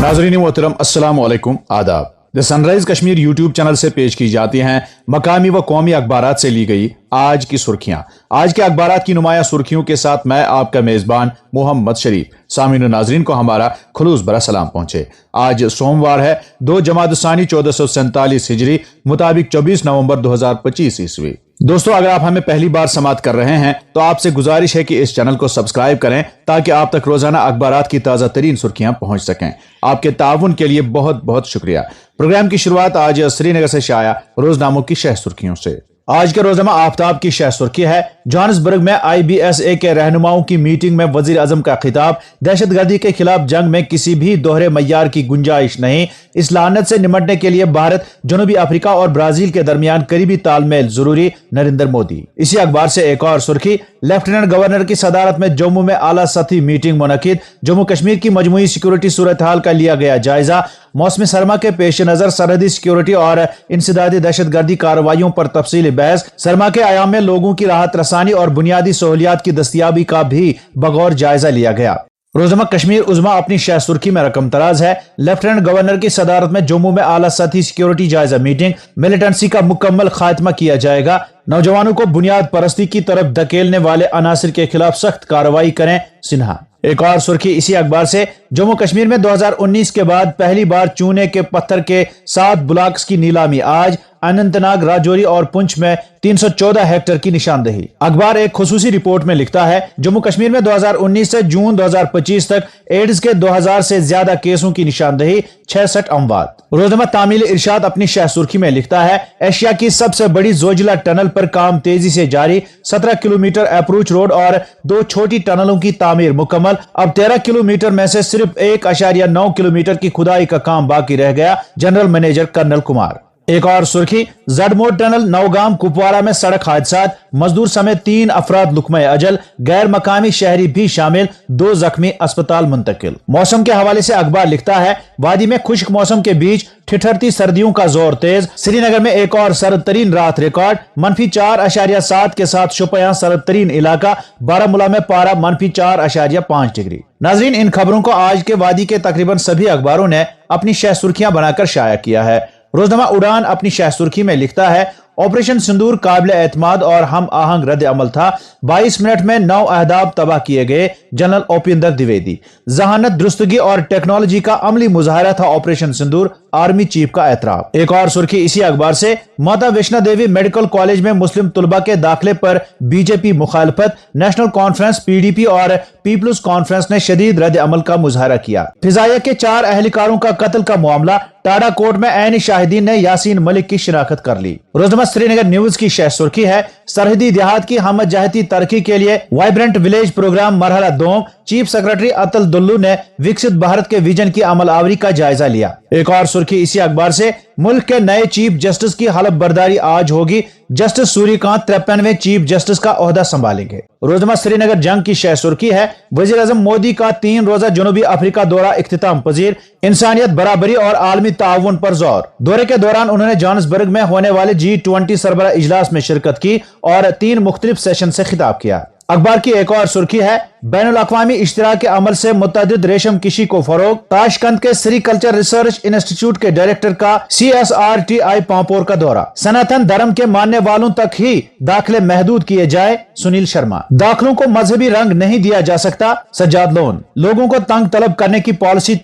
नाज़रीन मोहतरम अस्सलाम वालेकुम आदाब। The sunrise Kashmir YouTube channel से पेश की जाती हैं मकामी व कौमी अखबारात से ली गई आज की सुर्खियां। आज के अखबारात की नुमाया सुर्खियों के साथ मैं आपका मेजबान मोहम्मद शरीफ। सामीन नाजरीन को हमारा खुलूस भरा सलाम पहुंचे। आज सोमवार है 2 जमात-उस-सानी 1447 हिजरी मुताबिक 24 नवंबर 2025 ईस्वी। दोस्तों, अगर आप हमें पहली बार समाअत कर रहे हैं तो आपसे गुजारिश है कि इस चैनल को सब्सक्राइब करें ताकि आप तक रोजाना अखबारात की ताज़ा तरीन सुर्खियां पहुंच सकें। आपके ताउन के लिए बहुत बहुत शुक्रिया। प्रोग्राम की शुरुआत आज श्रीनगर से शाया रोजनामों की शह सुर्खियों से। आज के रोजनामा आफ्ताब की शह सुर्खी है, जोहान्सबर्ग में IBSA के रहनुमाओं की मीटिंग में वजीर आजम का खिताब, दहशतगर्दी के खिलाफ जंग में किसी भी दोहरे मय्यार की गुंजाइश नहीं, इस लानत से निमटने के लिए भारत, जनूबी अफ्रीका और ब्राजील के दरमियान करीबी तालमेल जरूरी, नरेंद्र मोदी। इसी अखबार से एक और सुर्खी, लेफ्टिनेंट गवर्नर की सदारत में जम्मू में आला सतही मीटिंग मुनक्किद, जम्मू कश्मीर की मजमूई सिक्योरिटी सूरत हाल का लिया गया जायजा, मौसमी सरमा के पेश नजर सरहदी सिक्योरिटी और इंसदादी दहशतगर्दी कार्रवाइयों पर तफसीली बहस, सरमा के आयाम में लोगों की राहत रसानी और बुनियादी सहूलियात की दस्तयाबी का भी बगौर जायजा लिया गया। रोजनामा कश्मीर उज़्मा अपनी शह सुर्खी में रकम तराज है, लेफ्टिनेंट गवर्नर की सदारत में जम्मू में आला सतही सिक्योरिटी जायजा मीटिंग, मिलिटेंसी का मुकम्मल खात्मा किया जाएगा, नौजवानों को बुनियाद परस्ती की तरफ धकेलने वाले अनासिर के खिलाफ सख्त कार्रवाई करें सिन्हा। एक और सुर्खी इसी अखबार से, जम्मू कश्मीर में 2019 के बाद पहली बार चूने के पत्थर के 7 ब्लॉक्स की नीलामी आज, अनंतनाग, राजौरी और पुंछ में 314 हेक्टेयर की निशानदेही। अखबार एक खुसूसी रिपोर्ट में लिखता है, जम्मू कश्मीर में 2019 से जून 2025 तक एड्स के 2000 से ज्यादा केसों की निशानदेही, 66 अमवात। रोजनामा तामील इरशाद अपनी शह सुर्खी में लिखता है, एशिया की सबसे बड़ी जोजिला टनल पर काम तेजी से जारी, 17 किलोमीटर अप्रोच रोड और 2 छोटी टनलों की तामीर मुकम्मल, अब 13 किलोमीटर में से सिर्फ 1.9 किलोमीटर की खुदाई का काम बाकी रह गया, जनरल मैनेजर कर्नल कुमार। एक और सुर्खी, जडमोट टनल नौगाम कुपवारा में सड़क हादसा, मजदूर समेत 3 अफराद लुकमे अजल, गैर मकामी शहरी भी शामिल, 2 जख्मी अस्पताल मुंतकिल। मौसम के हवाले से अखबार लिखता है, वादी में खुश्क मौसम के बीच ठिठुरती सर्दियों का जोर तेज, श्रीनगर में एक और सर्द तरीन रात रिकॉर्ड, -4.7 के साथ शुपयां सर्द तरीन इलाका, बारामूला में पारा -4.5 डिग्री। नाजरीन, इन खबरों को आज के वादी के तकरीबन सभी अखबारों ने अपनी शह सुर्खियां बनाकर शाया किया है। रोजनामा उड़ान अपनी शह सुर्खी में लिखता है, ऑपरेशन सिंदूर काबिल एतमाद और हम आहंग रद्द अमल था, 22 मिनट में 9 अहदाफ तबाह किए गए, जनरल ओपिंदर द्विवेदी। जहानत, दुरुस्तगी और टेक्नोलॉजी का अमली मुजाहरा था ऑपरेशन सिंदूर, आर्मी चीफ का एतराफ। एक और सुर्खी इसी अखबार से, माता वैष्णो देवी मेडिकल कॉलेज में मुस्लिम तुलबा के दाखिले पर बीजेपी मुखालफत, नेशनल कॉन्फ्रेंस, PDP और पीपल्स कॉन्फ्रेंस ने शदीद रद्द अमल का मुजाहरा किया। फिजाइया के 4 अहलकारों का कत्ल का मामला, टाडा कोर्ट में ऐनी शाहिदीन ने यासीन मलिक की शिनाख्त कर ली। रोजनामा श्रीनगर न्यूज की शह सुर्खी है, सरहदी देहात की हम जहती तरक्की के लिए वाइब्रेंट विलेज प्रोग्राम मरहला 2, चीफ सेक्रेटरी अतुल दुल्लू ने विकसित भारत के विजन की अमल आवरी का जायजा लिया। एक और सुर्खी इसी अखबार से, मुल्क के नए चीफ जस्टिस की हलफ बर्दारी आज होगी, जस्टिस सूर्यकांत 53वें चीफ जस्टिस का ओहदा संभालेंगे। रोजनामा श्रीनगर जंग की शह सुर्खी है, वजीर आजम मोदी का 3 रोजा जनूबी अफ्रीका दौरा इख्तिताम पजीर, इंसानियत, बराबरी और आलमी ताउन पर जोर। दौरे के दौरान उन्होंने जोहान्सबर्ग में होने वाले G20 सरबराह इजलास में शिरकत की और 3 मुख्तलिफ सेशन से खिताब किया। अखबार की एक और सुर्खी है, बैनुल अक़वामी इश्तिराक के अमल से मुतअद्दिद रेशम कृषि को फरोग, ताशकंद के सेरीकल्चर रिसर्च इंस्टीट्यूट के डायरेक्टर का CSRTI पांपोर का दौरा, सनातन धर्म के मानने वालों तक ही दाखिले महदूद किए जाए, सुनील शर्मा। दाखिलों को मजहबी रंग नहीं दिया जा सकता, सज्जाद लोन। लोगों को तंग तलब करने की पॉलिसी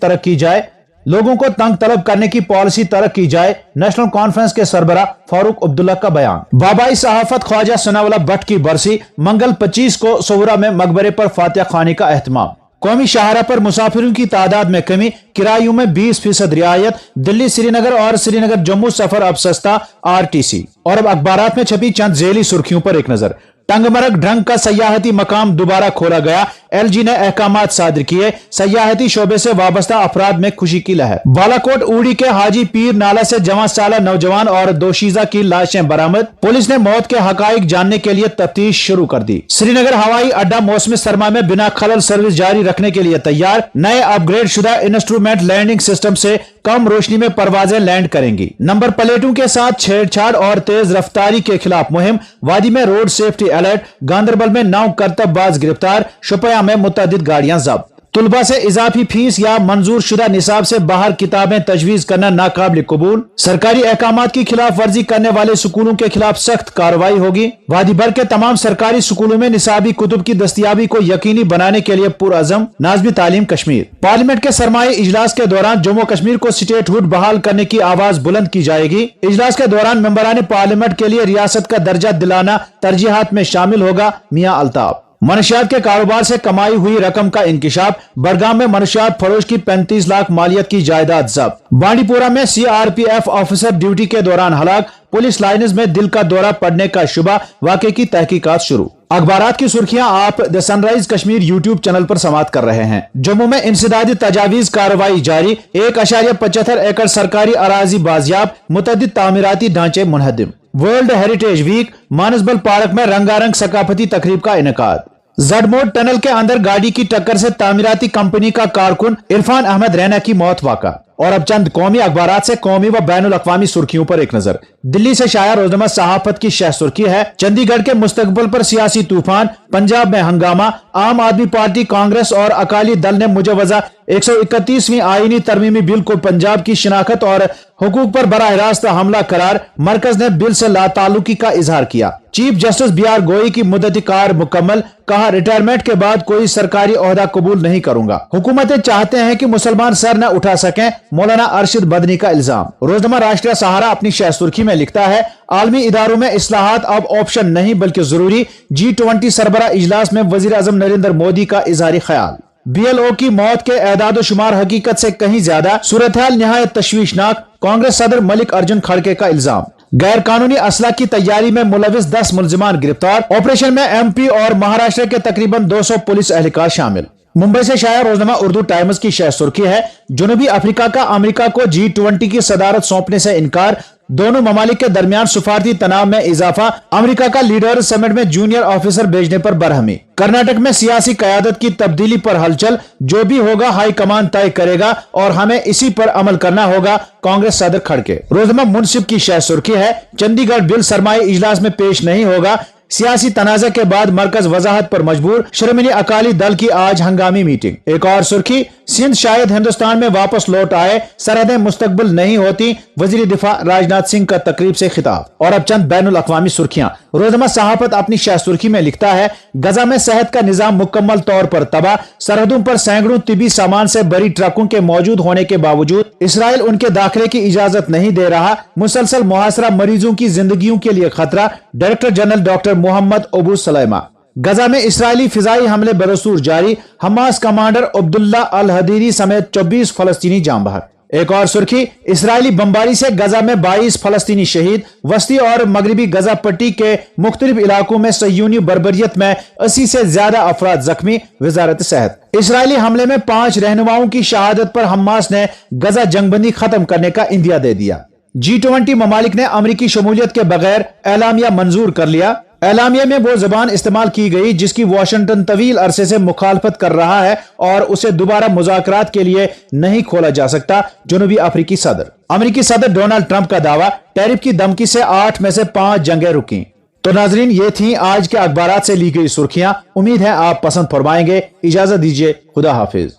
तरक की जाए, नेशनल कॉन्फ्रेंस के सरबरा फारूक अब्दुल्ला का बयान। बाबाई सहाफत ख्वाजा सनाउल्लाह भट्ट की बरसी, मंगल 25 को सोहरा में मकबरे पर फातिहा खानी का एहतमाम। कौमी शाहरा पर मुसाफिरों की तादाद में कमी, किरायों में 20% रियायत, दिल्ली श्रीनगर और श्रीनगर जम्मू सफर अब सस्ता, RTC। और अब अखबारात में छपी चंद झेली सुर्खियों पर एक नजर। टंगमरग ढंग का सयाहती मकाम दोबारा खोला गया, LG ने अहकामात सादर किए, सयाहती शोबे से वाबस्ता अफराद में खुशी की लहर। बालाकोट ऊड़ी के हाजी पीर नाला से 11 साला नौजवान और दोशीजा की लाशें बरामद, पुलिस ने मौत के हकाइक जानने के लिए तफ्तीश शुरू कर दी। श्रीनगर हवाई अड्डा मौसम सरमा में बिना खलल सर्विस जारी रखने के लिए तैयार, नए अपग्रेड शुदा इंस्ट्रूमेंट लैंडिंग सिस्टम से कम रोशनी में परवाजें लैंड करेंगी। नंबर प्लेटों के साथ छेड़छाड़ और तेज रफ्तारी के खिलाफ मुहिम, वादी में रोड सेफ्टी अलर्ट, गांधरबल में 9 करतबबाज गिरफ्तार, शुपया में मुतअद्दिद गाड़ियां जब्त। तलबा से इजाफी फीस या मंजूर शुदा निसाब से बाहर किताबें तजवीज करना नाकाबिल कबूल। सरकारी अहकाम की खिलाफ वर्जी करने वाले स्कूलों के खिलाफ सख्त कार्रवाई होगी। वादी भर के तमाम सरकारी स्कूलों में निसाबी कुतुब की दस्तियाबी को यकीनी बनाने के लिए पुरअज़म नाज़िम तालीम कश्मीर। पार्लियामेंट के सरमाई इजलास के दौरान जम्मू कश्मीर को स्टेटहुड बहाल करने की आवाज बुलंद की जाएगी। इजलास के दौरान मेंबरान पार्लियामेंट के लिए रियासत का दर्जा दिलाना तरजीहात में शामिल होगा। मियां अल्ताफ। मनशियात के कारोबार से कमाई हुई रकम का इंकिशाफ। बड़गाम में मनशियात फरोश की 35 लाख मालियत की जायदाद जब्त। बांडीपुरा में CRPF ऑफिसर ड्यूटी के दौरान हलाक। पुलिस लाइन्स में दिल का दौरा पड़ने का शुबा। वाक़े की तहकीकात शुरू। अखबारात की सुर्खियां आप the sunrise Kashmir YouTube channel पर समाअत कर रहे हैं। जम्मू में इंसदादी तजावीज कार्रवाई जारी। 1.75 एकड़ सरकारी अराजी बाजियाब। मुतअद्दिद तामीराती ढांचे मुनहदिम। World heritage week. Manasbal park में रंगारंग सकाफती तकरीब का इनेकाद। जडमोड टनल के अंदर गाड़ी की टक्कर से तामीराती कंपनी का कारकुन इरफान अहमद रैना की मौत वाक़ा। और अब चंद कौमी अखबारात से कौमी व बैनुल अक़वामी सुर्खियों पर एक नजर। दिल्ली से शाया रोजनामा सहाफत की शह सुर्खी है, चंडीगढ़ के मुस्तकबिल पर सियासी तूफान। पंजाब में हंगामा। आम आदमी पार्टी, कांग्रेस और अकाली दल ने मुजवजा 131वीं आईनी तरमीमी बिल को पंजाब की शिनाख्त और हुकूक पर बराह रास्त हमला करार। मरकज ने बिल से लाताल्लुकी का इजहार किया। चीफ जस्टिस BR गोई की मुद्दती कार मुकम्मल। कहा, रिटायरमेंट के बाद कोई सरकारी ओहदा कबूल नहीं करूंगा। हुकूमतें चाहते हैं कि मुसलमान सर न उठा सकें। मौलाना अरशद बदनी का इल्जाम। रोजनामा राष्ट्रीय सहारा अपनी शह सुर्खी में लिखता है, आलमी इदारों में इस्लाहात अब ऑप्शन नहीं बल्कि जरूरी। G20 सरबरा इजलास में वजीर आजम नरेंद्र मोदी का इजहारी ख्याल। BLO की मौत के एदाद शुमार हकीकत से कहीं ज्यादा। सूरत-ए-हाल निहायत तशवीशनाक। कांग्रेस सदर मलिक अर्जुन खड़गे का इल्जाम। गैर कानूनी असला की तैयारी में मुलविस 10 मुलजिमान गिरफ्तार। ऑपरेशन में MP और महाराष्ट्र के तकरीबन 200 पुलिस एहलकार शामिल। मुंबई से शाया रोजनामा उर्दू टाइम्स की शह सुर्खी है, जनूबी अफ्रीका का अमेरिका को G20 की सदारत सौंपने से इनकार। दोनों ममालिक के दरमियान सफारती तनाव में इजाफा। अमेरिका का लीडर समिट में जूनियर ऑफिसर भेजने पर बरहमी। कर्नाटक में सियासी कयादत की तब्दीली पर हलचल। जो भी होगा हाई कमान तय करेगा और हमें इसी पर अमल करना होगा। कांग्रेस सदर खड़गे। रोजनामा मुनसिफ की शह सुर्खी है, चंडीगढ़ बिल सरमाई इजलास में पेश नहीं होगा। सियासी तनाज़े के बाद मरकज वजाहत पर मजबूर। श्रोमणी अकाली दल की आज हंगामी मीटिंग। एक और सुर्खी, सिंध शायद हिंदुस्तान में वापस लौट आए, सरहदें मुस्तकबिल नहीं होती। वजीर दिफा राजनाथ सिंह का तकरीब से खिताब। और अब चंद बैनुल अक़वामी सुर्खियां। रोजनामा सहाफत अपनी शह सुर्खी में लिखता है, गजा में सेहत का निजाम मुकम्मल तौर पर तबाह। सरहदों पर सैकड़ों तिबी सामान से भरी ट्रकों के मौजूद होने के बावजूद इसराइल उनके दाखिले की इजाजत नहीं दे रहा। मुसलसल मुहासरा मरीजों की जिंदगियों के लिए खतरा। Director general doctor Mohammad Abu Salmiya. Gaza में इसराइली फिजाई हमले बदस्तूर जारी। Hamas commander Abdullah Al Hadiri समेत 24 फलस्तीनी जाम बहक। एक और सुर्खी, इसराइली बमबारी से गजा में 22 फलस्तीनी शहीद। वस्ती और मगरबी गजा पट्टी के मुख्तलिफ इलाकों में सह्यूनी बर्बरियत में 80 से ज्यादा अफराद जख्मी। वजारत सेहत। इसराइली हमले में 5 रहनुमाओं की शहादत पर हमास ने गजा जंगबंदी खत्म करने का इंदिया दे दिया। G20 ममालिक ने अमरीकी शमूलियत के बगैर एलामिया मंजूर कर लिया। एलामिया में वो जबान इस्तेमाल की गई जिसकी वाशिंगटन तवील अरसे से मुखालफत कर रहा है और उसे दोबारा मुज़ाकरात के लिए नहीं खोला जा सकता। जनूबी अफ्रीकी सदर। अमरीकी सदर डोनाल्ड ट्रंप का दावा, टैरिफ की धमकी से 8 में से 5 जंगें रुकी। तो नाजरीन, ये थी आज के अखबारात से ली गई सुर्खियां। उम्मीद है आप पसंद फरमाएंगे। इजाजत दीजिए, खुदा हाफिज।